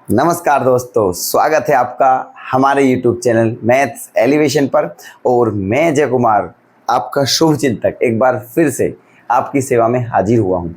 नमस्कार दोस्तों, स्वागत है आपका हमारे YouTube चैनल मैथ्स एलिवेशन पर। और मैं जय कुमार, आपका शुभ चिंतक, एक बार फिर से आपकी सेवा में हाजिर हुआ हूँ।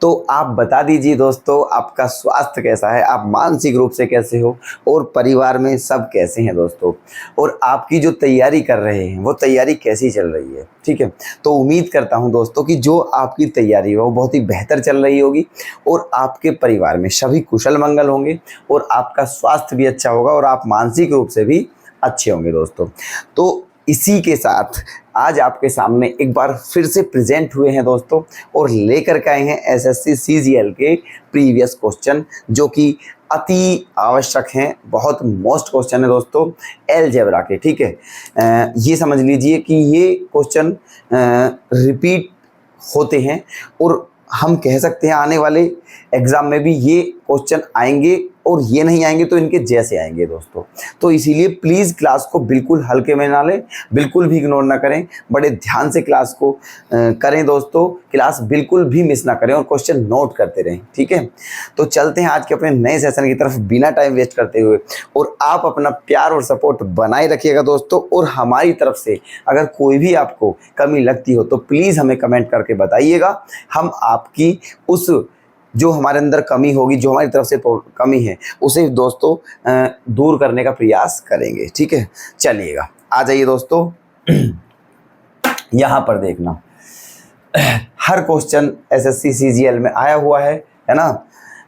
तो आप बता दीजिए दोस्तों, आपका स्वास्थ्य कैसा है, आप मानसिक रूप से कैसे हो और परिवार में सब कैसे हैं दोस्तों, और आपकी जो तैयारी कर रहे हैं वो तैयारी कैसी चल रही है। ठीक है, तो उम्मीद करता हूं दोस्तों कि जो आपकी तैयारी हो वो बहुत ही बेहतर चल रही होगी और आपके परिवार में सभी कुशल मंगल होंगे और आपका स्वास्थ्य भी अच्छा होगा और आप मानसिक रूप से भी अच्छे होंगे दोस्तों। तो इसी के साथ आज आपके सामने एक बार फिर से प्रेजेंट हुए हैं दोस्तों और लेकर के आए हैं एसएससी सीजीएल के प्रीवियस क्वेश्चन, जो कि अति आवश्यक हैं, बहुत मोस्ट क्वेश्चन है दोस्तों अलजेब्रा के। ठीक है, ये समझ लीजिए कि ये क्वेश्चन रिपीट होते हैं और हम कह सकते हैं आने वाले एग्जाम में भी ये क्वेश्चन आएंगे और ये नहीं आएंगे तो इनके जैसे आएंगे दोस्तों। तो इसीलिए प्लीज़ क्लास को बिल्कुल हल्के में ना लें, बिल्कुल भी इग्नोर ना करें, बड़े ध्यान से क्लास को करें दोस्तों। क्लास बिल्कुल भी मिस ना करें और क्वेश्चन नोट करते रहें। ठीक है, तो चलते हैं आज के अपने नए सेशन की तरफ बिना टाइम वेस्ट करते हुए। और आप अपना प्यार और सपोर्ट बनाए रखिएगा दोस्तों, और हमारी तरफ से अगर कोई भी आपको कमी लगती हो तो प्लीज़ हमें कमेंट करके बताइएगा। हम आपकी उस जो हमारे अंदर कमी होगी, जो हमारी तरफ से कमी है, उसे दोस्तों दूर करने का प्रयास करेंगे। ठीक है, चलिएगा आ जाइए दोस्तों। यहाँ पर देखना, हर क्वेश्चन एसएससी सीजीएल में आया हुआ है ना।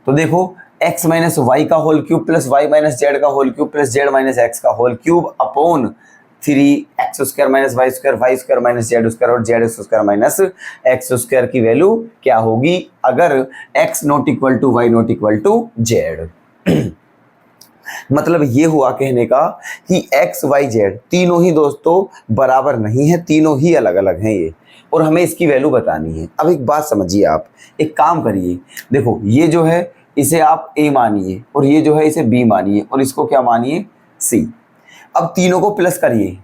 तो देखो, x माइनस वाई का whole cube plus y minus z का whole cube plus z minus x का whole cube upon 3x² minus y square minus z square और z square minus x square की वैल्यू क्या होगी अगर x not equal to y not equal to z. मतलब ये हुआ कहने का कि x y z तीनों ही दोस्तों बराबर नहीं है, तीनों ही अलग अलग हैं ये, और हमें इसकी वैल्यू बतानी है। अब एक बात समझिए, आप एक काम करिए, देखो ये जो है इसे आप a मानिए और ये जो है इसे b मानिए और इसको क्या मानिए c। अब तीनों को प्लस करिए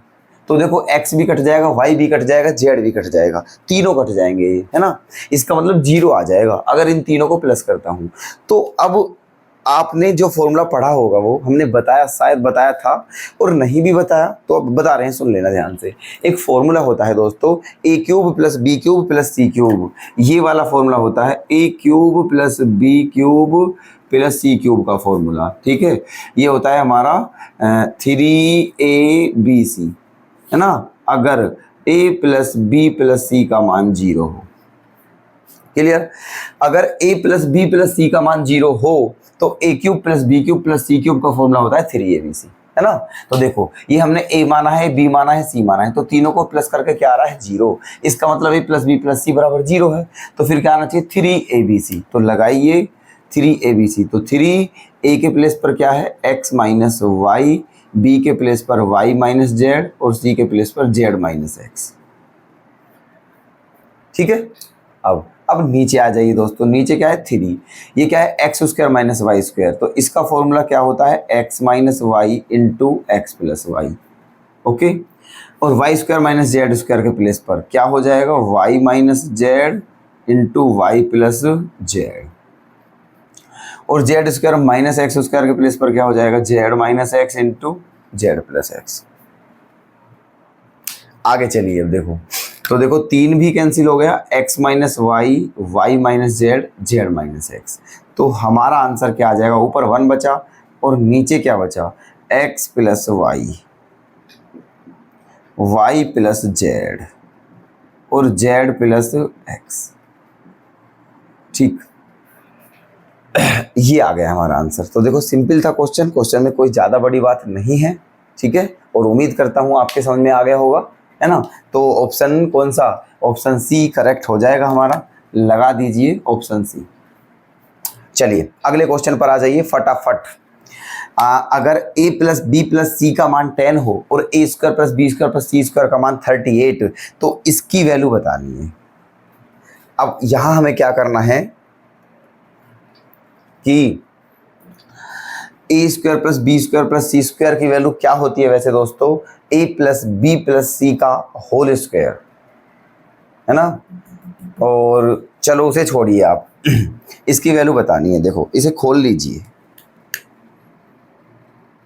तो देखो x भी कट जाएगा, y भी कट जाएगा, z भी कट जाएगा, तीनों कट जाएंगे, है ना। इसका मतलब 0 आ जाएगा अगर इन तीनों को प्लस करता हूं। तो अब आपने जो फॉर्मूला पढ़ा होगा वो हमने बताया, शायद बताया था, और नहीं भी बताया तो अब बता रहे हैं, सुन लेना ध्यान से। एक फॉर्मूला होता है दोस्तों a cube plus B cube plus C cube, ये वाला फॉर्मूला होता है a cube plus B cube plus C cube का फॉर्मूला। ठीक है, ये होता है हमारा 3abc, है ना, अगर a plus B plus C का मान 0 हो। क्लियर, अगर a plus B plus C का मान 0 हो तो a cube plus B cube plus C cube का फॉर्मूला होता है 3abc, है ना। तो देखो ये हमने a माना है, b माना है, c माना है, तो तीनों को प्लस करके क्या आ रहा है 0। इसका मतलब a प्लस बी प्लस सी बराबर 0 है, तो फिर क्या आना चाहिए 3abc। तो लगाइए 3abc, तो 3a के प्लेस पर क्या है x माइनस वाई, b के प्लेस पर y माइनस जेड और c के प्लेस पर z माइनस एक्स। ठीक है, अब नीचे आ जाइए दोस्तों, नीचे क्या है 3, ये क्या है x square minus y square, तो इसका फॉर्मूला क्या होता है x minus y into x plus y. Okay, और y square minus z square के प्लेस पर क्या हो जाएगा y minus z into y plus Z, और z square minus x square के प्लेस पर क्या हो जाएगा z minus x into z plus x. आगे चलिए, अब देखो, तो देखो 3 भी कैंसिल हो गया, x minus Y, Y minus Z, Z minus X. तो हमारा आंसर क्या आ जाएगा, ऊपर 1 बचा और नीचे क्या बचा x plus Y, Y plus Z और जेड प्लस एक्स। ठीक, ये आ गया हमारा आंसर। तो देखो सिंपल था क्वेश्चन, क्वेश्चन में कोई ज़्यादा बड़ी बात नहीं है। ठीक है, और उम्मीद करता हूँ आपके समझ में आ गया होगा, है ना। तो ऑप्शन कौन सा, ऑप्शन सी करेक्ट हो जाएगा हमारा, लगा दीजिए ऑप्शन सी। चलिए अगले क्वेश्चन पर आ जाइए फटाफट। अगर a plus B plus C का मान 10 हो और a square plus B square plus C square का मान 38, तो इसकी वैल्यू बतानी है। अब यहां हमें क्या करना है कि a square plus B square plus C square की वैल्यू क्या होती है वैसे दोस्तों, a plus B plus C का होल स्क्वायर, है ना। और चलो उसे छोड़िए आप, इसकी वैल्यू बतानी है। देखो इसे खोल लीजिए,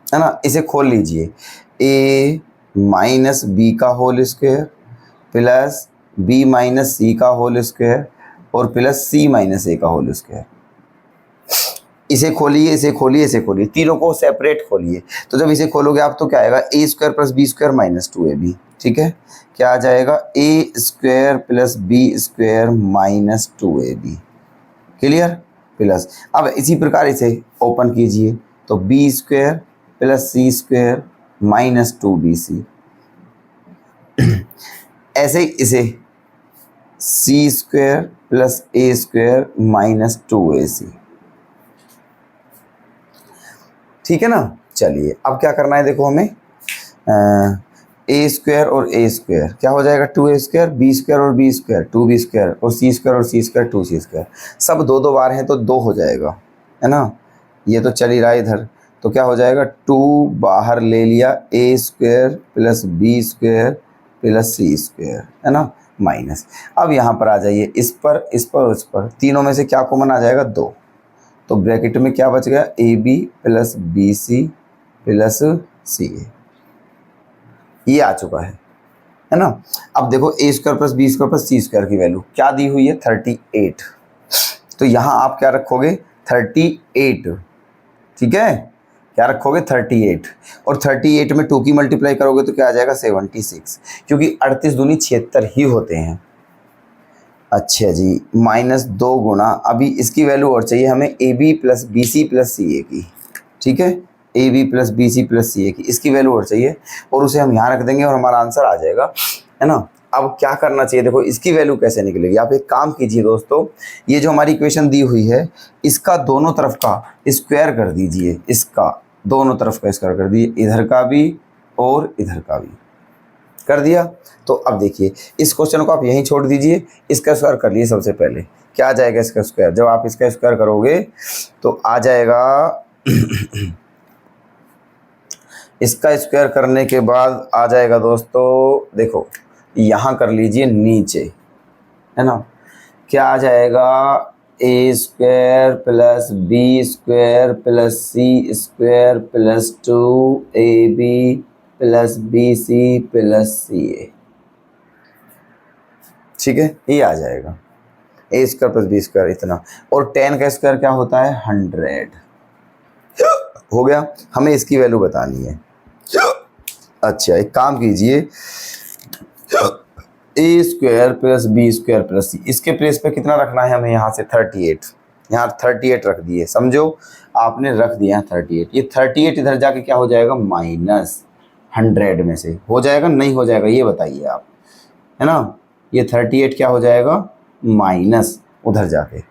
है ना। इसे खोल लीजिए, a माइनस बी का whole square plus b minus c का होल स्क्वायर और प्लस c माइनस a का होल स्क्वायर। इसे खोलिए, इसे खोलिए, इसे खोलिए, तीनों को सेपरेट खोलिए। तो जब इसे खोलोगे आप तो क्या आएगा, a square plus B square minus 2ab। ठीक है, क्या आ जाएगा, a square plus B square minus 2ab। Clear, plus अब इसी प्रकार इसे ओपन कीजिए तो बी स्क्वायर प्लस सी स्क्वायर माइनस 2bc। ऐसे ही इसे c square plus a square minus 2ac। ठीक है ना। चलिए अब क्या करना है, देखो हमें ए स्क्वायर और ए स्क्वायर क्या हो जाएगा, 2a स्क्वायर, बी स्क्वायर और बी स्क्वायर 2b स्क्वायर और सी स्क्वायर 2c स्क्वायर। सब दो दो बार हैं तो 2 हो जाएगा, है ना। ये तो चल ही रहा है इधर, तो क्या हो जाएगा, 2 बाहर ले लिया, a square plus B square plus C square, है ना, माइनस। अब यहाँ पर आ जाइए, इस पर, इस पर, उस पर, तीनों में से क्या कॉमन आ जाएगा, 2। तो ब्रैकेट में क्या बच गया, a b plus b c plus c a. ये आ चुका है ना। अब देखो a square plus B square plus C square की वैल्यू क्या दी हुई है, 38। तो यहाँ आप क्या रखोगे, 38। ठीक है, क्या रखोगे, 38। और 38 में 2 की मल्टीप्लाई करोगे तो क्या आ जाएगा, 76, क्योंकि 38 दूनी 76 ही होते हैं। अच्छा जी, -2 गुणा, अभी इसकी वैल्यू और चाहिए हमें, a b plus b c plus c a की। ठीक है, a b plus b c plus c a की, इसकी वैल्यू और चाहिए और उसे हम यहाँ रख देंगे और हमारा आंसर आ जाएगा, है ना। अब क्या करना चाहिए, देखो इसकी वैल्यू कैसे निकलेगी। आप एक काम कीजिए दोस्तों, ये जो हमारी इक्वेशन दी हुई है इसका दोनों तरफ का स्क्वायर कर दीजिए, इसका दोनों तरफ का स्क्वायर कर दीजिए, इधर का भी और इधर का भी कर दिया। तो अब देखिए इस क्वेश्चन को आप यहीं छोड़ दीजिए, इसका स्क्वायर कर लिए सबसे पहले, क्या आ जाएगा इसका स्क्वायर, जब आप इसका स्क्वायर करोगे तो आ जाएगा इसका स्क्वायर करने के बाद आ जाएगा दोस्तों, देखो यहाँ कर लीजिए नीचे, है ना, क्या आ जाएगा, a square plus B square plus C square plus 2ab plus b c plus c a. ठीक है, ये आ जाएगा a square plus B square इतना, और 10 का स्क्वायर क्या होता है, 100 हो गया। हमें इसकी वैल्यू बतानी है। अच्छा एक काम कीजिए, a square plus B square plus c, इसके प्लेस पे कितना रखना है हमें, यहाँ से 38, यहाँ 38 रख दिए, समझो आपने रख दिया 38। ये 38 इधर जाके क्या हो जाएगा, -100 में से हो जाएगा, नहीं हो जाएगा, ये बताइए आप, है ना। ये 38 क्या हो जाएगा, माइनस उधर जाके,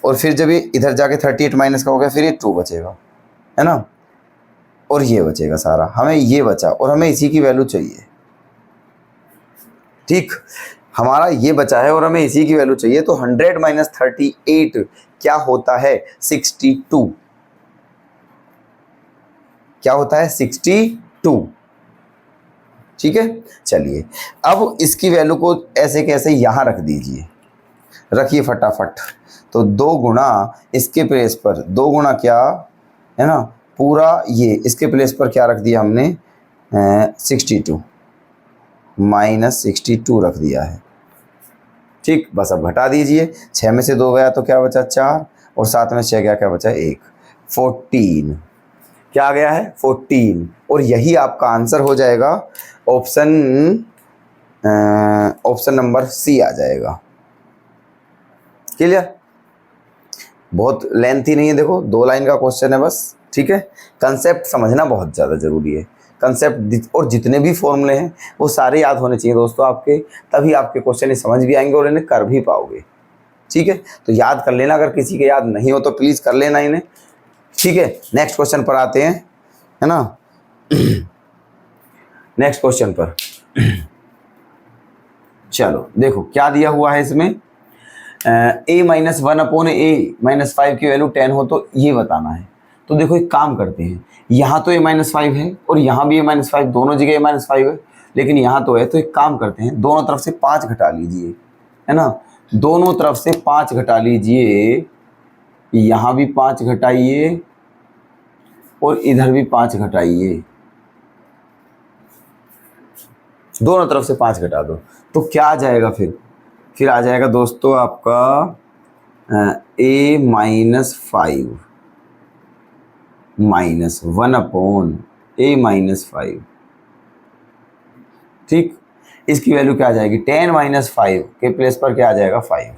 और फिर जब ये इधर जाके 38 माइनस का हो गया, फिर ये 2 बचेगा, है ना, और ये बचेगा सारा, हमें ये बचा और हमें इसी की वैल्यू चाहिए। ठीक, हमारा ये बचा है और हमें इसी की वैल्यू चाहिए। तो 100 माइनस 38 क्या होता है, 62। क्या होता है, 62। ठीक है, चलिए अब इसकी वैल्यू को ऐसे कैसे यहाँ रख दीजिए, रखिए फटाफट। तो 2 गुणा इसके प्लेस पर, 2 गुणा क्या, है ना, पूरा ये इसके प्लेस पर क्या रख दिया हमने, 62 -62 रख दिया है। ठीक, बस अब घटा दीजिए, 6 में से 2 गया तो क्या बचा, 4, और 7 में 6 गया, क्या बचा, 1, 14। क्या आ गया है, 14, और यही आपका आंसर हो जाएगा, ऑप्शन नंबर सी आ जाएगा। क्लियर, बहुत लेंथी नहीं है, देखो 2 लाइन का क्वेश्चन है बस। ठीक है, कंसेप्ट समझना बहुत ज़्यादा ज़रूरी है, कंसेप्ट और जितने भी फॉर्मूले हैं वो सारे याद होने चाहिए दोस्तों आपके, तभी आपके क्वेश्चन समझ भी आएंगे और इन्हें कर भी पाओगे। ठीक है, तो याद कर लेना, अगर किसी के याद नहीं हो तो प्लीज़ कर लेना इन्हें। ठीक है, नेक्स्ट क्वेश्चन पर आते हैं, है ना। नेक्स्ट क्वेश्चन पर चलो देखो क्या दिया हुआ है इसमें, a माइनस 1/a-5 की वैल्यू 10 हो तो ये बताना है। तो देखो एक काम करते हैं, यहाँ तो a-5 है और यहाँ भी a-5, दोनों जगह a-5 है, लेकिन यहाँ तो है, तो एक काम करते हैं, दोनों तरफ से 5 घटा लीजिए, है ना, दोनों तरफ से 5 घटा लीजिए, यहाँ भी 5 घटाइए और इधर भी 5 घटाइए, दोनों तरफ से 5 घटा दो तो क्या आ जाएगा फिर आ जाएगा दोस्तों आपका a-5 -1/a-5। ठीक, इसकी वैल्यू क्या आ जाएगी, 10-5 के प्लेस पर क्या आ जाएगा 5।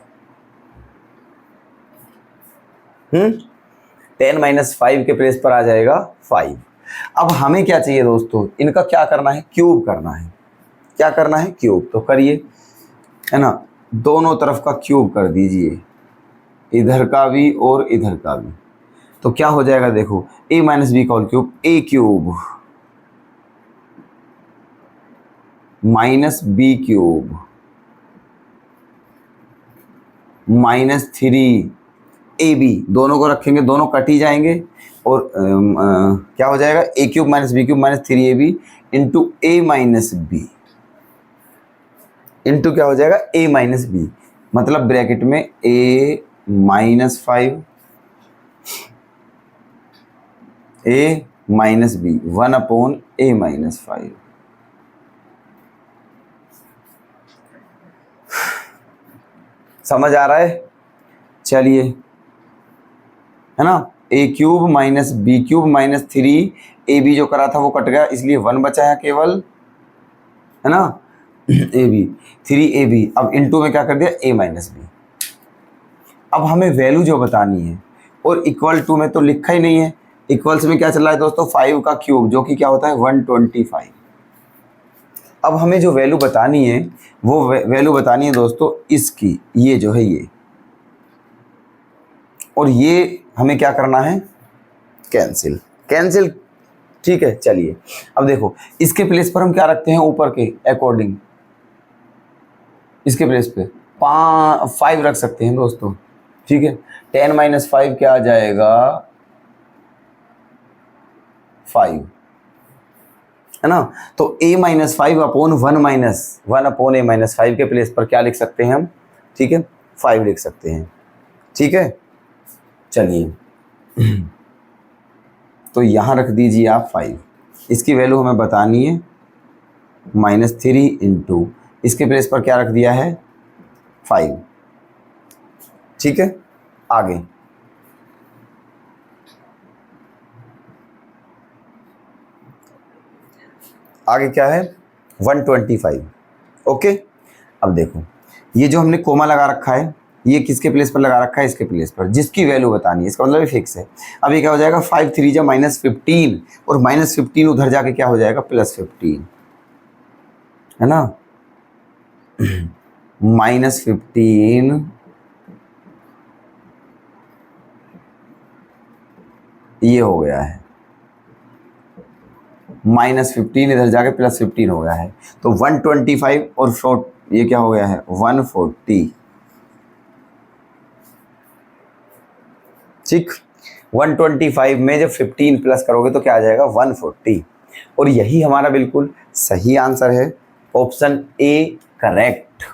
10-5 के प्लेस पर आ जाएगा 5। अब हमें क्या चाहिए दोस्तों, इनका क्या करना है, क्यूब करना है। क्या करना है, क्यूब। तो करिए, है ना, दोनों तरफ का क्यूब कर दीजिए, इधर का भी और इधर का भी। तो क्या हो जाएगा देखो, a - b का whole cube, a cube -b cube -3ab, दोनों को रखेंगे, दोनों कट ही जाएंगे और क्या हो जाएगा, a cube -b cube -3ab into a - b into क्या हो जाएगा, a - b, मतलब ब्रैकेट में a - 5 a - b 1/a - 5। समझ आ रहा है, चलिए, है ना, a cube -b cube -3ab जो करा था वो कट गया, इसलिए 1 बचा है केवल, है ना, ab 3ab। अब इनटू में क्या कर दिया, a - b। अब हमें वैल्यू जो बतानी है, और इक्वल टू में तो लिखा ही नहीं है, इक्वल्स में क्या चल रहा है दोस्तों, 5 का क्यूब जो कि क्या होता है 125। अब हमें जो वैल्यू बतानी है वो वैल्यू बतानी है दोस्तों इसकी, ये जो है ये, और ये हमें क्या करना है, कैंसिल। ठीक है, चलिए अब देखो, इसके प्लेस पर हम क्या रखते हैं, ऊपर के अकॉर्डिंग इसके प्लेस पे 5 रख सकते हैं दोस्तों। ठीक है, 10-5 क्या आ जाएगा 5, है ना। तो a - 5 अपॉन 1/a - 5 के प्लेस पर क्या लिख सकते हैं हम, ठीक है, 5 लिख सकते हैं। ठीक है, चलिए तो यहाँ रख दीजिए आप 5, इसकी वैल्यू हमें बतानी है -3 इंटू इसके प्लेस पर क्या रख दिया है 5। ठीक है, आगे क्या है 125। ओके, अब देखो, ये जो हमने कोमा लगा रखा है, ये किसके प्लेस पर लगा रखा है, इसके प्लेस पर, जिसकी वैल्यू बतानी है, इसका मतलब ये फिक्स है। अब ये क्या हो जाएगा 5 3 जा -15, और -15 उधर जाके क्या हो जाएगा +15, है ना, -15 ये हो गया है, -15 इधर जाके +15 हो गया है, तो 125 और 4 ये क्या हो गया है 140। ठीक, 125 में जब 15 प्लस करोगे तो क्या आ जाएगा 140, और यही हमारा बिल्कुल सही आंसर है, ऑप्शन ए करेक्ट।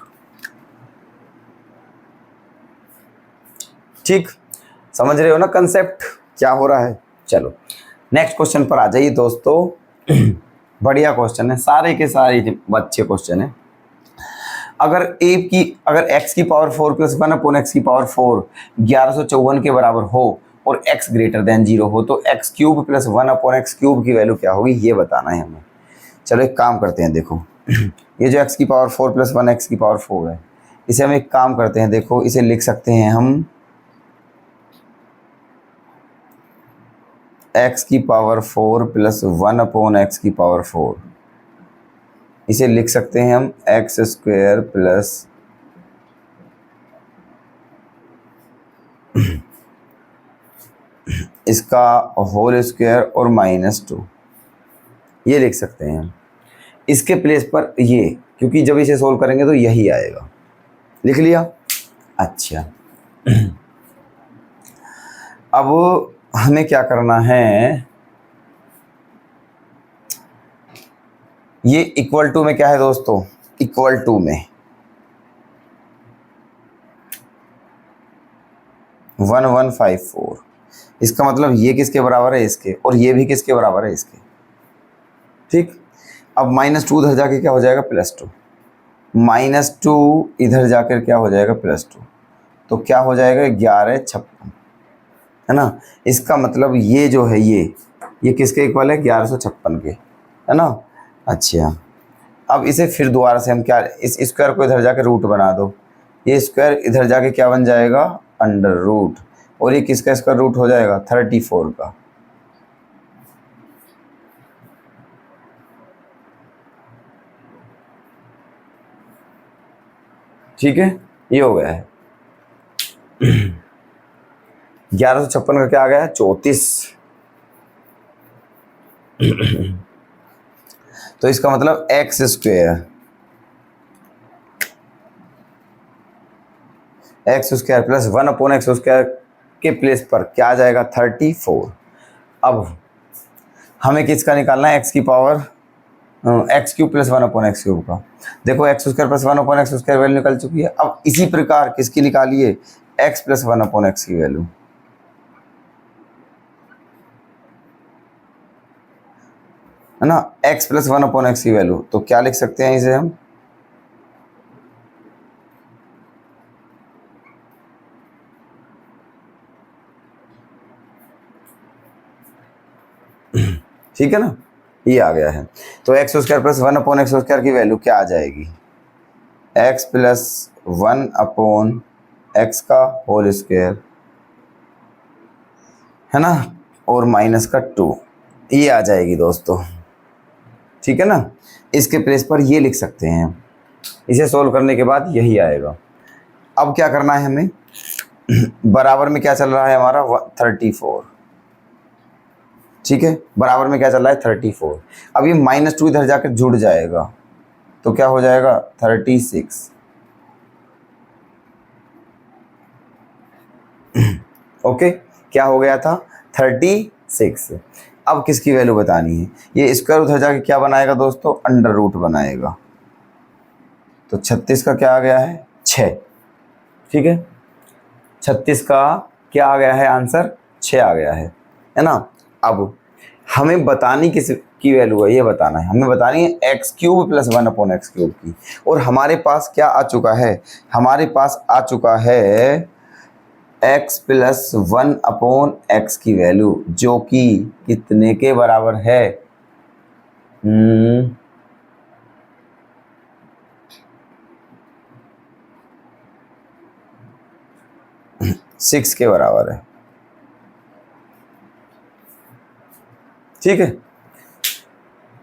ठीक, समझ रहे हो ना कंसेप्ट क्या हो रहा है। चलो नेक्स्ट क्वेश्चन पर आ जाइए दोस्तों। बढ़िया क्वेश्चन है, सारे के सारे अच्छे क्वेश्चन है। अगर x की पावर 4 + 1/x की पावर 4 1154 के बराबर हो और x ग्रेटर देन 0 हो, तो x³ + 1/x³ की वैल्यू क्या होगी, ये बताना है हमें। चलो एक काम करते हैं, देखो ये जो x की पावर 4 + 1x की पावर 4 है, इसे हम एक काम करते हैं, देखो इसे लिख सकते हैं हम x की पावर 4 + 1/x की पावर 4, इसे लिख सकते हैं हम x² प्लस इसका होल स्क्वायर और -2, ये लिख सकते हैं हम। इसके प्लेस पर ये, क्योंकि जब इसे सोल्व करेंगे तो यही आएगा, लिख लिया। अच्छा अब हमें क्या करना है, ये इक्वल टू में क्या है दोस्तों, इक्वल टू में 1154, इसका मतलब ये किसके बराबर है, इसके, और ये भी किसके बराबर है, इसके। ठीक, अब -2 इधर जाके क्या हो जाएगा, +2, -2 इधर जाकर क्या हो जाएगा, +2, तो क्या हो जाएगा, 1156, है ना। इसका मतलब ये जो है ये किसके इक्वल है, 1156 के, है ना। अच्छा, अब इसे फिर दोबारा से हम क्या, इस स्क्वायर को इधर जाके रूट बना दो, ये स्क्वायर इधर जाके क्या बन जाएगा, अंडर रूट, और ये किसका स्क्वायर रूट हो जाएगा, 34 का। ठीक है, ये हो गया है। 1156 का क्या आ गया, 34। तो इसका मतलब एक्स स्क्वायर प्लस 1/x² के प्लेस पर क्या आ जाएगा, 34। अब हमें किसका निकालना है, x की पावर x³ प्लस 1/x³ का। देखो x² प्लस 1/x² वैल्यू निकल चुकी है। अब इसी प्रकार किसकी निकालिए, x प्लस 1/x की वैल्यू, है ना, x प्लस 1/x की वैल्यू। तो क्या लिख सकते हैं इसे हम, ठीक है ना, ये आ गया है। तो x² प्लस 1/x² की वैल्यू क्या आ जाएगी, x प्लस 1/x का होल स्क्वायर, है ना, और माइनस का 2, ये आ जाएगी दोस्तों। ठीक है ना, इसके प्लेस पर ये लिख सकते हैं। इसे सोल्व करने के बाद यही आएगा। अब क्या करना है हमें, बराबर में क्या चल रहा है हमारा, 34। ठीक है, बराबर में क्या चल रहा है, 34। अब ये -2 इधर जाकर जुड़ जाएगा, तो क्या हो जाएगा, 36। ओके, क्या हो गया था, 36। अब किसकी वैल्यू बतानी है, ये स्क्वायर उधर जाके क्या बनाएगा दोस्तों, अंडर रूट बनाएगा। तो 36 का क्या आ गया है, 6। ठीक है, 36 का क्या आ गया है आंसर, 6 आ गया है ना। अब हमें बतानी किस की वैल्यू है, ये बताना है, हमें बतानी है x³ प्लस 1/x³ की। और हमारे पास क्या आ चुका है, हमारे पास आ चुका है x प्लस 1/x की वैल्यू, जो कि कितने के बराबर है, 6 के बराबर है। ठीक है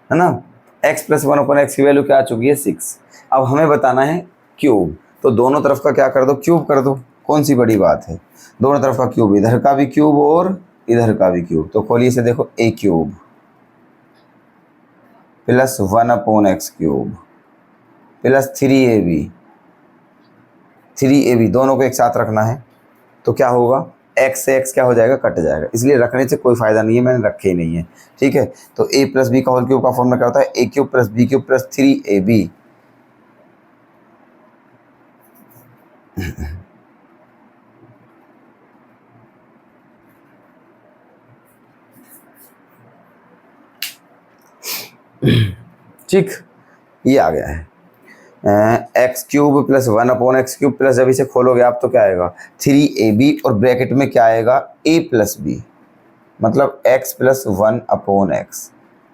ना, x प्लस 1/x की वैल्यू क्या आ चुकी है, 6। अब हमें बताना है क्यूब, तो दोनों तरफ का क्या कर दो, क्यूब कर दो, कौन सी बड़ी बात है, दोनों तरफ का क्यूब, इधर का भी क्यूब और इधर का भी क्यूब। तो खोलिए से देखो, a³ plus 1/x³ plus 3ab दोनों को एक साथ रखना है, तो क्या होगा, x से x क्या हो जाएगा, कट जाएगा, इसलिए रखने से कोई फायदा नहीं है, मैंने रखे ही नहीं है। ठीक है, तो a प्लस बी का होल क्यूब का फॉर्मूला क्या होता है, a³ plus b³ plus 3ab। ठीक, ये आ गया है x³ प्लस 1/x³ प्लस, जब इसे खोलोगे आप तो क्या आएगा, 3ab, और ब्रैकेट में क्या आएगा, a प्लस b, मतलब x प्लस 1/x,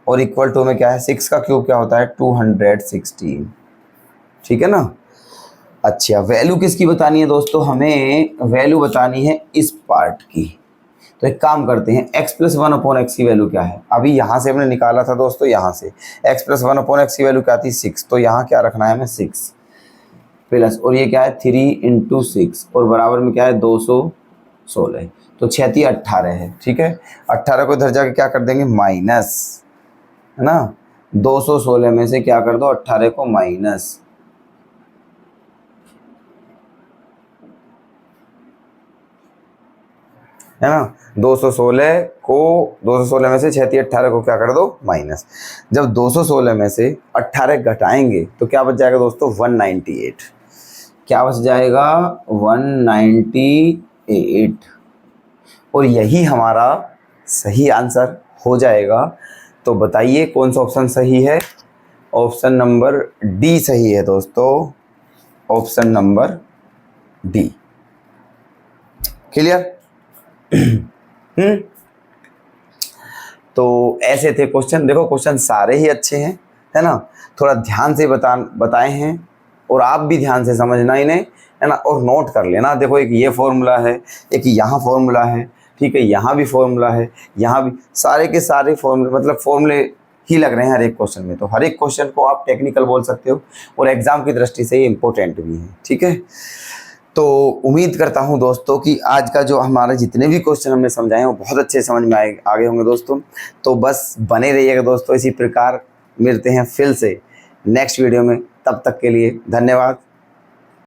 और इक्वल टू में क्या है, 6 का क्यूब क्या होता है, 216। ठीक है ना। अच्छा, वैल्यू किसकी बतानी है दोस्तों, हमें वैल्यू बतानी है इस पार्ट की। तो एक काम करते हैं, x प्लस 1/x की वैल्यू क्या है, अभी यहाँ से हमने निकाला था दोस्तों, यहाँ से x प्लस 1/x की वैल्यू क्या थी, 6। तो यहाँ क्या रखना है हमें, 6 प्लस, और ये क्या है, 3 × 6, और बराबर में क्या है, 216। तो 6 18 है। ठीक है, 18 को इधर जाके क्या कर देंगे, माइनस, है ना, 216 में से क्या कर दो, 18 को माइनस, है ना, 216 में से 6 18 को क्या कर दो, माइनस। जब 216 में से 18 घटाएंगे तो क्या बच जाएगा दोस्तों, 198। क्या बच जाएगा, 198। और यही हमारा सही आंसर हो जाएगा। तो बताइए कौन सा ऑप्शन सही है? ऑप्शन नंबर डी सही है दोस्तों, ऑप्शन नंबर डी। क्लियर? तो ऐसे थे क्वेश्चन। देखो क्वेश्चन सारे ही अच्छे हैं, है ना। थोड़ा ध्यान से बताए हैं और आप भी ध्यान से समझना इन्हें, है ना, और नोट कर लेना। देखो एक ये फॉर्मूला है, एक यहाँ फॉर्मूला है, ठीक है, यहाँ भी फॉर्मूला है, यहाँ भी, सारे के सारे फॉर्मूले मतलब फॉर्मूले ही लग रहे हैं हर एक क्वेश्चन में। तो हर एक क्वेश्चन को आप टेक्निकल बोल सकते हो और एग्जाम की दृष्टि से ये इंपॉर्टेंट भी है, ठीक है। तो उम्मीद करता हूं दोस्तों कि आज का जो हमारे जितने भी क्वेश्चन हमने समझाए हैं वो बहुत अच्छे समझ में आ गए होंगे दोस्तों। तो बस बने रहिएगा दोस्तों इसी प्रकार। मिलते हैं फिर से नेक्स्ट वीडियो में, तब तक के लिए धन्यवाद।